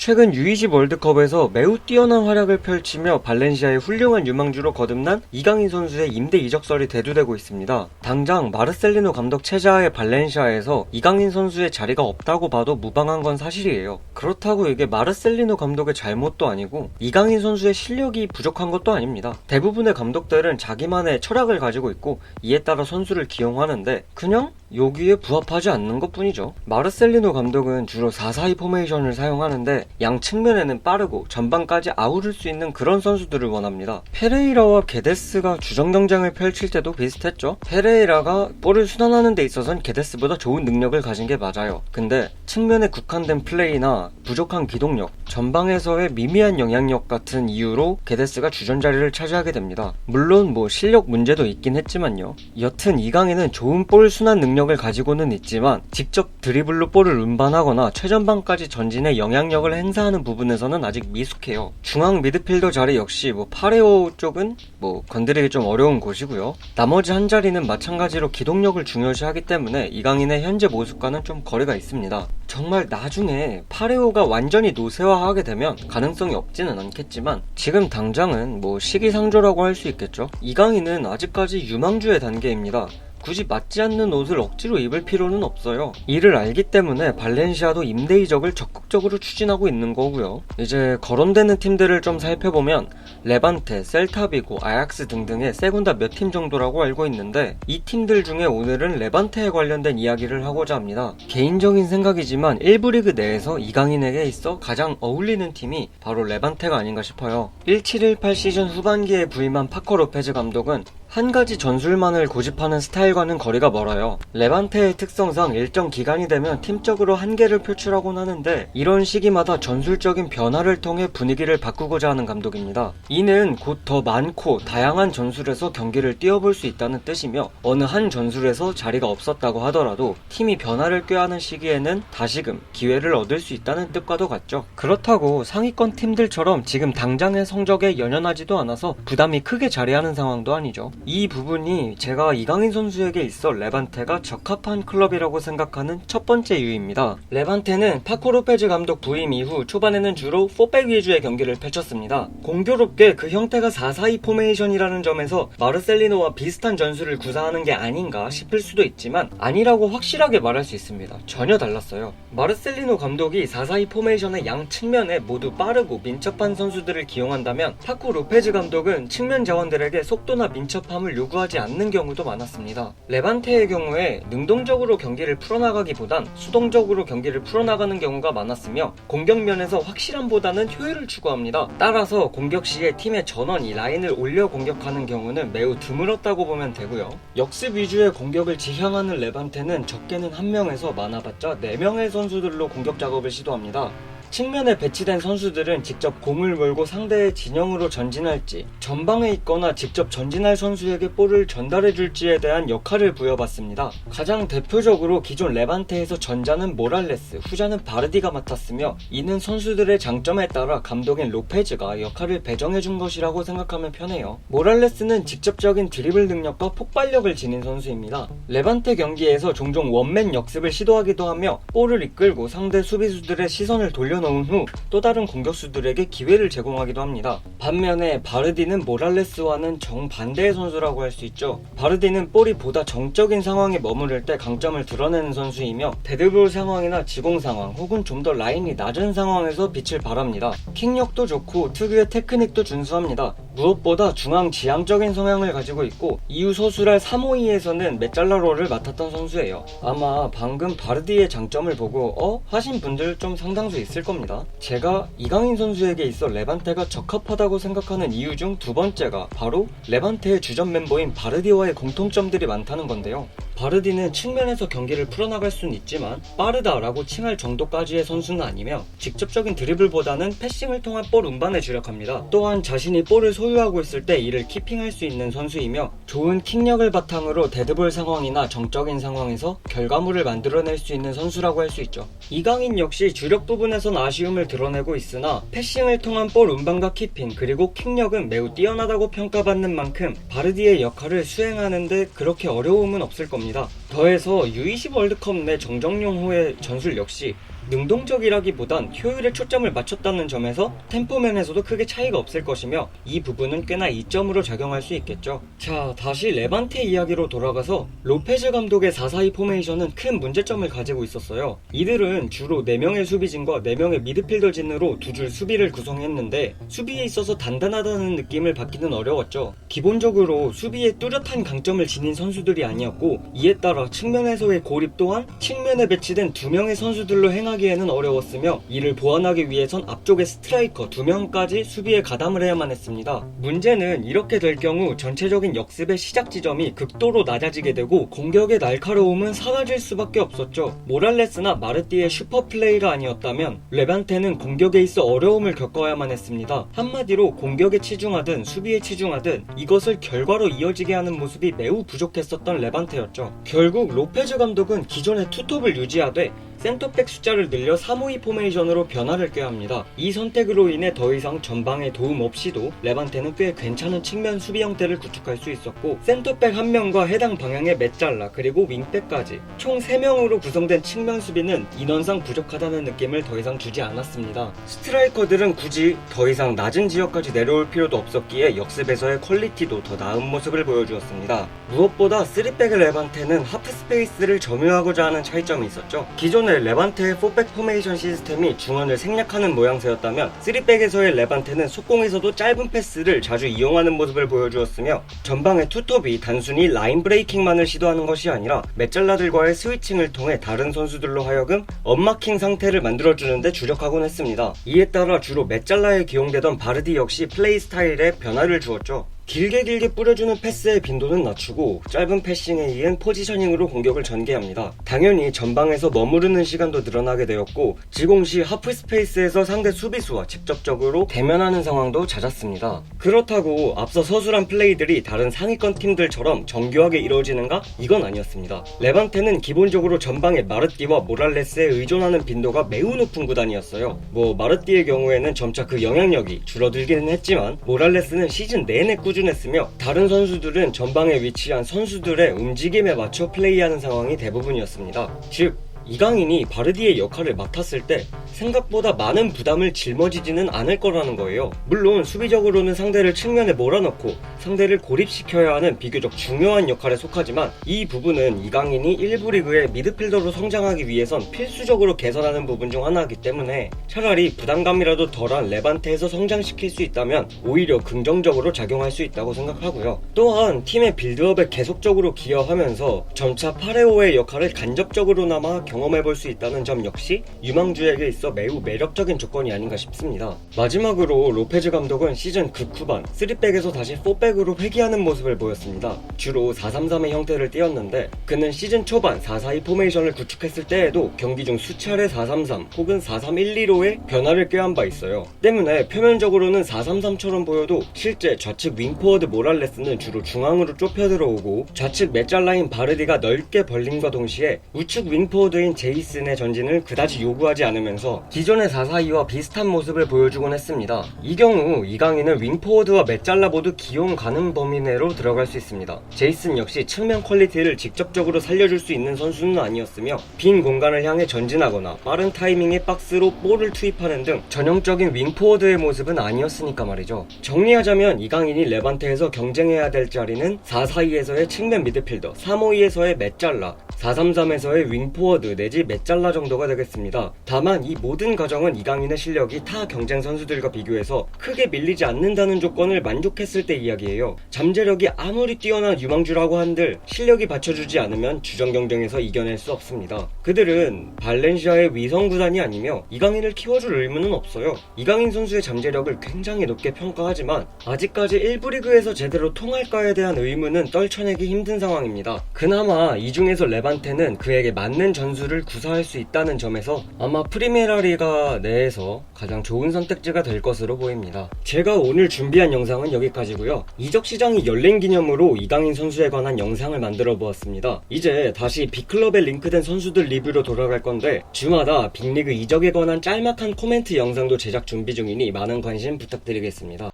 최근 U20 월드컵에서 매우 뛰어난 활약을 펼치며 발렌시아의 훌륭한 유망주로 거듭난 이강인 선수의 임대 이적설이 대두되고 있습니다. 당장 마르셀리노 감독 체제하의 발렌시아에서 이강인 선수의 자리가 없다고 봐도 무방한 건 사실이에요. 그렇다고 이게 마르셀리노 감독의 잘못도 아니고 이강인 선수의 실력이 부족한 것도 아닙니다. 대부분의 감독들은 자기만의 철학을 가지고 있고 이에 따라 선수를 기용하는데 그냥 여기에 부합하지 않는 것 뿐이죠. 마르셀리노 감독은 주로 4-4-2 포메이션을 사용하는데 양 측면에는 빠르고 전방까지 아우를 수 있는 그런 선수들을 원합니다. 페레이라와 게데스가 주전 경쟁을 펼칠 때도 비슷했죠. 페레이라가 볼을 순환하는 데 있어선 게데스보다 좋은 능력을 가진 게 맞아요. 근데 측면에 국한된 플레이나 부족한 기동력, 전방에서의 미미한 영향력 같은 이유로 게데스가 주전 자리를 차지하게 됩니다. 물론 실력 문제도 있긴 했지만요. 여튼 이강인은 좋은 볼 순환 능력을 가지고는 있지만 직접 드리블로 볼을 운반하거나 최전방까지 전진의 영향력을 행사하는 부분에서는 아직 미숙해요. 중앙 미드필더 자리 역시 파레오 쪽은 건드리기 좀 어려운 곳이고요. 나머지 한 자리는 마찬가지로 기동력을 중요시하기 때문에 이강인의 현재 모습과는 좀 거리가 있습니다. 정말 나중에 파레오가 완전히 노쇠화하게 되면 가능성이 없지는 않겠지만 지금 당장은 시기상조라고 할 수 있겠죠. 이강인은 아직까지 유망주의 단계입니다. 굳이 맞지 않는 옷을 억지로 입을 필요는 없어요. 이를 알기 때문에 발렌시아도 임대 이적을 적극적으로 추진하고 있는 거고요. 이제 거론되는 팀들을 좀 살펴보면 레반테, 셀타비고, 아약스 등등의 세군다 몇 팀 정도라고 알고 있는데 이 팀들 중에 오늘은 레반테에 관련된 이야기를 하고자 합니다. 개인적인 생각이지만 1부 리그 내에서 이강인에게 있어 가장 어울리는 팀이 바로 레반테가 아닌가 싶어요. 17-18 시즌 후반기에 부임한 파코 로페즈 감독은 한 가지 전술만을 고집하는 스타일과는 거리가 멀어요. 레반테의 특성상 일정 기간이 되면 팀적으로 한계를 표출하곤 하는데 이런 시기마다 전술적인 변화를 통해 분위기를 바꾸고자 하는 감독입니다. 이는 곧 더 많고 다양한 전술에서 경기를 뛰어볼 수 있다는 뜻이며 어느 한 전술에서 자리가 없었다고 하더라도 팀이 변화를 꾀하는 시기에는 다시금 기회를 얻을 수 있다는 뜻과도 같죠. 그렇다고 상위권 팀들처럼 지금 당장의 성적에 연연하지도 않아서 부담이 크게 자리하는 상황도 아니죠. 이 부분이 제가 이강인 선수에게 있어 레반테가 적합한 클럽이라고 생각하는 첫 번째 이유입니다. 레반테는 파코 로페즈 감독 부임 이후 초반에는 주로 4백 위주의 경기를 펼쳤습니다. 공교롭게 그 형태가 4-4-2 포메이션이라는 점에서 마르셀리노와 비슷한 전술을 구사하는 게 아닌가 싶을 수도 있지만 아니라고 확실하게 말할 수 있습니다. 전혀 달랐어요. 마르셀리노 감독이 4-4-2 포메이션의 양 측면에 모두 빠르고 민첩한 선수들을 기용한다면 파코 로페즈 감독은 측면 자원들에게 속도나 민첩함을 요구하지 않는 경우도 많았습니다. 레반테의 경우에 능동적으로 경기를 풀어나가기보단 수동적으로 경기를 풀어나가는 경우가 많았으며 공격면에서 확실함보다는 효율을 추구합니다. 따라서 공격 시에 팀의 전원이 라인을 올려 공격하는 경우는 매우 드물었다고 보면 되고요. 역습 위주의 공격을 지향하는 레반테는 적게는 1명에서 많아봤자 4명의 선수들로 공격 작업을 시도합니다. 측면에 배치된 선수들은 직접 공을 몰고 상대의 진영으로 전진할지 전방에 있거나 직접 전진할 선수에게 볼을 전달해줄지에 대한 역할을 부여받습니다. 가장 대표적으로 기존 레반테에서 전자는 모랄레스, 후자는 바르디가 맡았으며 이는 선수들의 장점에 따라 감독인 로페즈가 역할을 배정해준 것이라고 생각하면 편해요. 모랄레스는 직접적인 드리블 능력과 폭발력을 지닌 선수입니다. 레반테 경기에서 종종 원맨 역습을 시도하기도 하며 볼을 이끌고 상대 수비수들의 시선을 돌려놓은 후 또 다른 공격수들에게 기회를 제공하기도 합니다. 반면에 바르디는 모랄레스와는 정반대의 선수라고 할 수 있죠. 바르디는 볼이 보다 정적인 상황에 머무를 때 강점을 드러내는 선수이며 데드볼 상황이나 지공 상황 혹은 좀 더 라인이 낮은 상황에서 빛을 발합니다. 킥력도 좋고 특유의 테크닉도 준수합니다. 무엇보다 중앙 지향적인 성향을 가지고 있고 이후 소수랄 352에서는 메짤라로를 맡았던 선수예요. 아마 방금 바르디의 장점을 보고 하신 분들 좀 상당수 있을 겁니다. 제가 이강인 선수에게 있어 레반테가 적합하다고 생각하는 이유 중 두 번째가 바로 레반테의 주전 멤버인 바르디와의 공통점들이 많다는 건데요. 바르디는 측면에서 경기를 풀어나갈 수는 있지만 빠르다라고 칭할 정도까지의 선수는 아니며 직접적인 드리블보다는 패싱을 통한 볼 운반에 주력합니다. 또한 자신이 볼을 소유하고 있을 때 이를 키핑할 수 있는 선수이며 좋은 킥력을 바탕으로 데드볼 상황이나 정적인 상황에서 결과물을 만들어낼 수 있는 선수라고 할 수 있죠. 이강인 역시 주력 부분에선 아쉬움을 드러내고 있으나 패싱을 통한 볼 운반과 키핑 그리고 킥력은 매우 뛰어나다고 평가받는 만큼 바르디의 역할을 수행하는데 그렇게 어려움은 없을 겁니다. 더해서 U20 월드컵 내 정정용 후의 전술 역시 능동적이라기보단 효율에 초점을 맞췄다는 점에서 템포면에서도 크게 차이가 없을 것이며 이 부분은 꽤나 이점으로 작용할 수 있겠죠. 자, 다시 레반테 이야기로 돌아가서 로페즈 감독의 4-4-2 포메이션은 큰 문제점을 가지고 있었어요. 이들은 주로 4명의 수비진과 4명의 미드필더진으로 두 줄 수비를 구성했는데 수비에 있어서 단단하다는 느낌을 받기는 어려웠죠. 기본적으로 수비에 뚜렷한 강점을 지닌 선수들이 아니었고 이에 따라 측면에서의 고립 또한 측면에 배치된 2명의 선수들로 행하기에는 어려웠으며 이를 보완하기 위해선 앞쪽에 스트라이커 2명까지 수비에 가담을 해야만 했습니다. 문제는 이렇게 될 경우 전체적인 역습의 시작 지점이 극도로 낮아지게 되고 공격의 날카로움은 사라질 수밖에 없었죠. 모랄레스나 마르띠의 슈퍼플레이가 아니었다면 레반테는 공격에 있어 어려움을 겪어야만 했습니다. 한마디로 공격에 치중하든 수비에 치중하든 이것을 결과로 이어지게 하는 모습이 매우 부족했었던 레반테였죠. 결국 로페즈 감독은 기존의 투톱을 유지하되 센터백 숫자를 늘려 3-5-2 포메이션으로 변화를 꾀합니다. 이 선택으로 인해 더 이상 전방의 도움 없이도 레반테는 꽤 괜찮은 측면 수비 형태를 구축할 수 있었고 센터백 1명과 해당 방향의 메잘라 그리고 윙백까지 총 3명으로 구성된 측면 수비는 인원상 부족하다는 느낌을 더 이상 주지 않았습니다. 스트라이커들은 굳이 더 이상 낮은 지역까지 내려올 필요도 없었기에 역습에서의 퀄리티도 더 나은 모습을 보여주었습니다. 무엇보다 3백의 레반테는 하프 스페이스를 점유하고자 하는 차이점이 있었죠. 기존 레반테의 4백 포메이션 시스템이 중원을 생략하는 모양새였다면 3백에서의 레반테는 속공에서도 짧은 패스를 자주 이용하는 모습을 보여주었으며 전방의 투톱이 단순히 라인 브레이킹만을 시도하는 것이 아니라 메잘라들과의 스위칭을 통해 다른 선수들로 하여금 언마킹 상태를 만들어주는 데 주력하곤 했습니다. 이에 따라 주로 메잘라에 기용되던 바르디 역시 플레이 스타일에 변화를 주었죠. 길게 뿌려주는 패스의 빈도는 낮추고 짧은 패싱에 이은 포지셔닝으로 공격을 전개합니다. 당연히 전방에서 머무르는 시간도 늘어나게 되었고 지공 시 하프 스페이스에서 상대 수비수와 직접적으로 대면하는 상황도 잦았습니다. 그렇다고 앞서 서술한 플레이들이 다른 상위권 팀들처럼 정교하게 이루어지는가? 이건 아니었습니다. 레반테는 기본적으로 전방에 마르띠와 모랄레스에 의존하는 빈도가 매우 높은 구단이었어요. 마르띠의 경우에는 점차 그 영향력이 줄어들기는 했지만 모랄레스는 시즌 내내 했으며 다른 선수들은 전방에 위치한 선수들의 움직임에 맞춰 플레이하는 상황이 대부분이었습니다. 즉 이강인이 바르디의 역할을 맡았을 때 생각보다 많은 부담을 짊어지지는 않을 거라는 거예요. 물론 수비적으로는 상대를 측면에 몰아넣고 상대를 고립시켜야 하는 비교적 중요한 역할에 속하지만 이 부분은 이강인이 1부 리그의 미드필더로 성장하기 위해선 필수적으로 개선하는 부분 중 하나이기 때문에 차라리 부담감이라도 덜한 레반테에서 성장시킬 수 있다면 오히려 긍정적으로 작용할 수 있다고 생각하고요. 또한 팀의 빌드업에 계속적으로 기여하면서 점차 파레오의 역할을 간접적으로나마 경험해볼 수 있다는 점 역시 유망주에게 있어 매우 매력적인 조건이 아닌가 싶습니다. 마지막으로 로페즈 감독은 시즌 극후반 3백에서 다시 4백으로 회귀하는 모습을 보였습니다. 주로 4-3-3의 형태를 띄었는데 그는 시즌 초반 4-4-2 포메이션을 구축했을 때에도 경기 중 수차례 4-3-3 혹은 4-3-1-2로의 변화를 꾀한 바 있어요. 때문에 표면적으로는 4-3-3처럼 보여도 실제 좌측 윙포워드 모랄레스는 주로 중앙으로 좁혀 들어오고 좌측 메잘라인 바르디가 넓게 벌림과 동시에 우측 윙포워드인 제이슨의 전진을 그다지 요구하지 않으면서 기존의 4-4-2와 비슷한 모습을 보여주곤 했습니다. 이 경우 이강인은 윙포워드와 메잘라 모두 기용 가능 범위 내로 들어갈 수 있습니다. 제이슨 역시 측면 퀄리티를 직접적으로 살려줄 수 있는 선수는 아니었으며 빈 공간을 향해 전진하거나 빠른 타이밍에 박스로 볼을 투입하는 등 전형적인 윙포워드의 모습은 아니었으니까 말이죠. 정리하자면 이강인이 레반테에서 경쟁해야 될 자리는 4-4-2에서의 측면 미드필더, 3-5-2에서의 메잘라, 4-3-3에서의 윙포워드 내지 메잘라 정도가 되겠습니다. 다만 이 모든 과정은 이강인의 실력이 타 경쟁 선수들과 비교해서 크게 밀리지 않는다는 조건을 만족했을 때 이야기예요. 잠재력이 아무리 뛰어난 유망주라고 한들 실력이 받쳐주지 않으면 주전 경쟁에서 이겨낼 수 없습니다. 그들은 발렌시아의 위성 구단이 아니며 이강인을 키워줄 의무는 없어요. 이강인 선수의 잠재력을 굉장히 높게 평가하지만 아직까지 1부 리그에서 제대로 통할까에 대한 의문은 떨쳐내기 힘든 상황입니다. 그나마 이 중에서 레반테는 그에게 맞는 전술을 구사할 수 있다는 점에서 아마 프리메라 리가 내에서 가장 좋은 선택지가 될 것으로 보입니다. 제가 오늘 준비한 영상은 여기까지고요. 이적 시장이 열린 기념으로 이강인 선수에 관한 영상을 만들어 보았습니다. 이제 다시 빅클럽에 링크된 선수들 리뷰로 돌아갈 건데 주마다 빅리그 이적에 관한 짤막한 코멘트 영상도 제작 준비 중이니 많은 관심 부탁드리겠습니다.